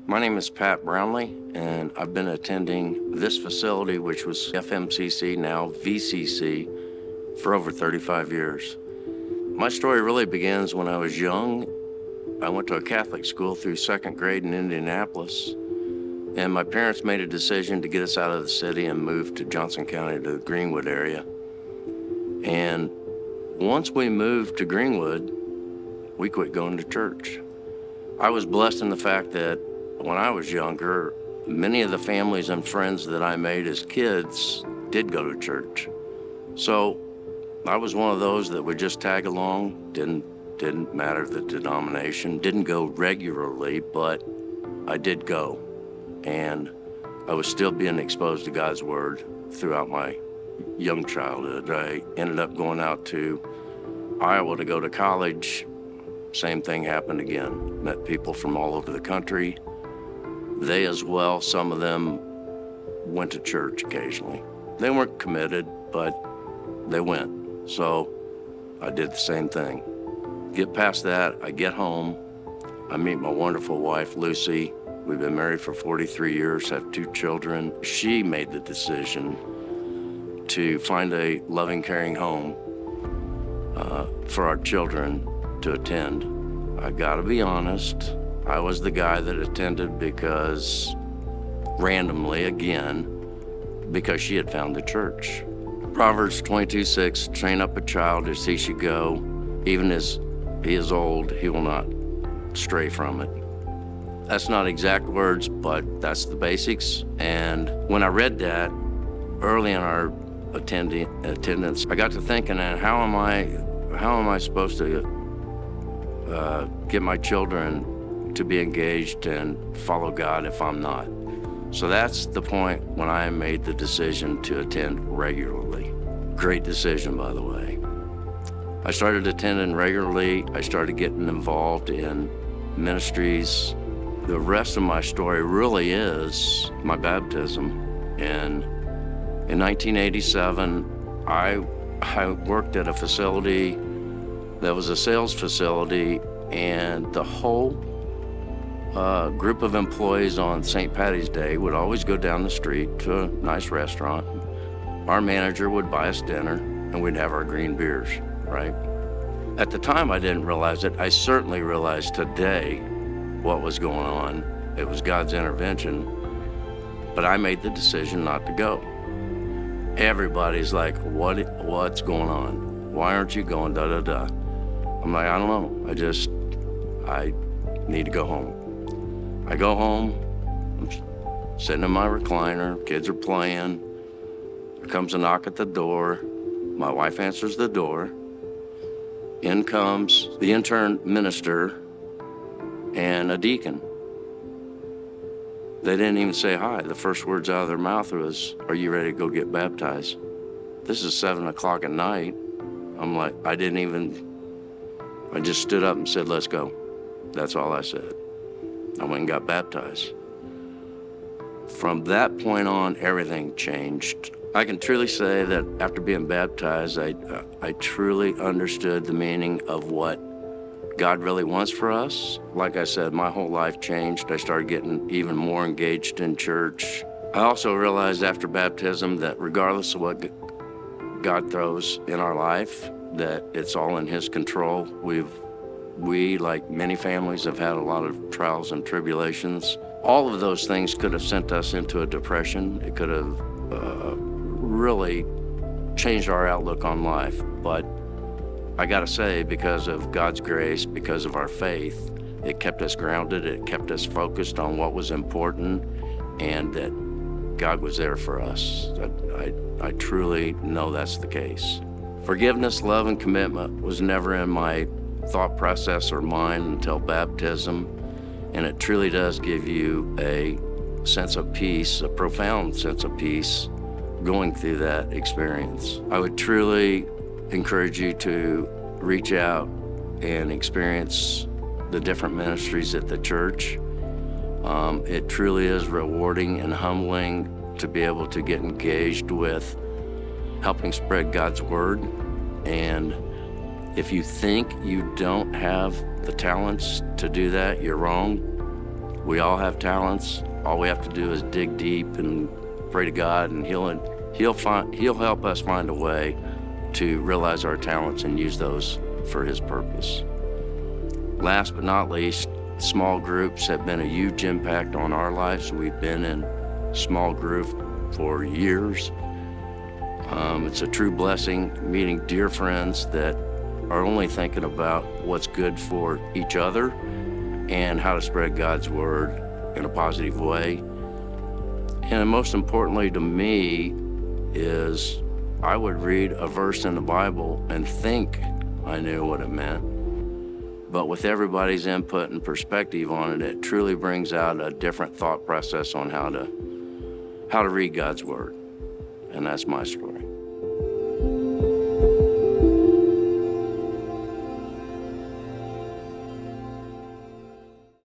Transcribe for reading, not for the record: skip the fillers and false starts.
My name is Pat Brownlee, and I've been attending this facility, which was FMCC, now VCC, for over 35 years. My story really begins when I was young. I went to a Catholic school through second grade in Indianapolis, and my parents made a decision to get us out of the city and move to Johnson County to the Greenwood area. And once we moved to Greenwood, we quit going to church. I was blessed in the fact that when I was younger, many of the families and friends that I made as kids did go to church. So I was one of those that would just tag along, didn't matter the denomination, didn't go regularly, but I did go. And I was still being exposed to God's word throughout my young childhood. I ended up going out to Iowa to go to college. Same thing happened again. Met people from all over the country. They as well, some of them went to church occasionally. They weren't committed, but they went. So I did the same thing. Get past that, I get home. I meet my wonderful wife, Lucy. We've been married for 43 years, have 2 children. She made the decision to find a loving, caring home for our children to attend. I gotta be honest, I was the guy that attended because, randomly again, because she had found the church. Proverbs 22:6, train up a child as he should go, even as he is old, he will not stray from it. That's not exact words, but that's the basics. And when I read that early in our attendance, I got to thinking, how am I supposed to get my children to be engaged and follow God if I'm not? So that's the point when I made the decision to attend regularly. Great decision, by the way. I started attending regularly. I started getting involved in ministries. The rest of my story really is my baptism. And in 1987, I worked at a facility that was a sales facility, and the whole group of employees on St. Patty's Day would always go down the street to a nice restaurant. Our manager would buy us dinner, and we'd have our green beers, right? At the time, I didn't realize it. I certainly realized today what was going on. It was God's intervention, but I made the decision not to go. Everybody's like, what's going on? Why aren't you going, da-da-da? I'm like, I don't know. I need to go home. I go home, I'm sitting in my recliner, kids are playing. There comes a knock at the door. My wife answers the door. In comes the intern minister and a deacon. They didn't even say hi. The first words out of their mouth was, are you ready to go get baptized? This is 7 o'clock at night. I'm like, I just stood up and said, let's go. That's all I said. I went and got baptized. From that point on, everything changed. I can truly say that after being baptized, I truly understood the meaning of what God really wants for us. Like I said, my whole life changed. I started getting even more engaged in church. I also realized after baptism that regardless of what God throws in our life, that it's all in His control. We, like many families, have had a lot of trials and tribulations. All of those things could have sent us into a depression. It could have really changed our outlook on life. But I gotta say, because of God's grace, because of our faith, it kept us grounded, it kept us focused on what was important, and that God was there for us. I truly know that's the case. Forgiveness, love, and commitment was never in my thought process or mind until baptism, and it truly does give you a sense of peace, a profound sense of peace going through that experience. I would truly encourage you to reach out and experience the different ministries at the church. It truly is rewarding and humbling to be able to get engaged with helping spread God's word. And if you think you don't have the talents to do that, you're wrong. We all have talents. All we have to do is dig deep and pray to God, and He'll help us find a way to realize our talents and use those for His purpose. Last but not least, small groups have been a huge impact on our lives. We've been in small group for years. It's a true blessing meeting dear friends that are only thinking about what's good for each other and how to spread God's word in a positive way. And most importantly to me is I would read a verse in the Bible and think I knew what it meant. But with everybody's input and perspective on it, it truly brings out a different thought process on how to read God's word. And that's my story.